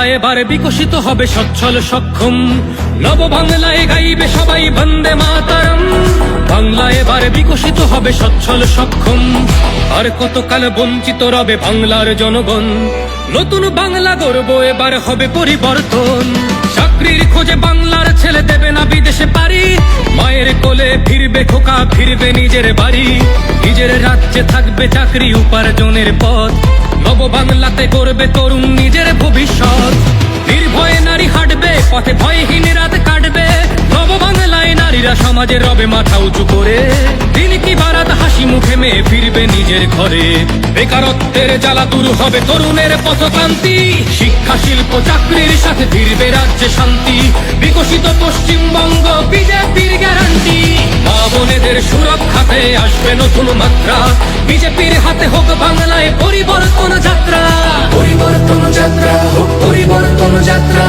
বাংলা এবার বিকশিত হবে সচ্ছল সক্ষম, নব বাংলায় গাইবে সবাই বন্দে মাতরম। বাংলা এবার বিকশিত হবে সচ্ছল সক্ষম, আর কতকাল বঞ্চিত রবে বাংলার জনগণ। নতুন বাংলা গর্ব এবার হবে পরিবর্তন। চাকরির খোঁজে বাংলার ছেলে দেবে না বিদেশে পারি, মায়ের কোলে ফিরবে খোকা, ফিরবে নিজের বাড়ি। নিজের রাজ্যে থাকবে চাকরি উপার্জনের পথ, নব বাংলাতে করবে তরুণ নিজের ভবিষ্যৎ। নির্ভয়ে নারী হাঁটবে পথে, ভয়হীন রাত কাটবে। নব বাংলায় নারীরা সমাজে রবে মাথা উঁচু করে, দিন কি বারাত হাসি মুখে মেয়ে ফিরবে নিজের ঘরে। বেকারত্বের জ্বালা দূর হবে তরুণের পথক্রান্তি, শিক্ষা শিল্প চাকরির সাথে ফিরবে রাজ্যে শান্তি। বিকশিত পশ্চিমবঙ্গ বিজেপির গ্যারান্টি, মা বোনেদের সুরক্ষাতে আসবে নতুন মাত্রা। বিজেপির হাতে হোক বাংলায় পরিবর্তন যাত্রা, পরিবর্তন যাত্রা হোক, পরিবর্তন যাত্রা।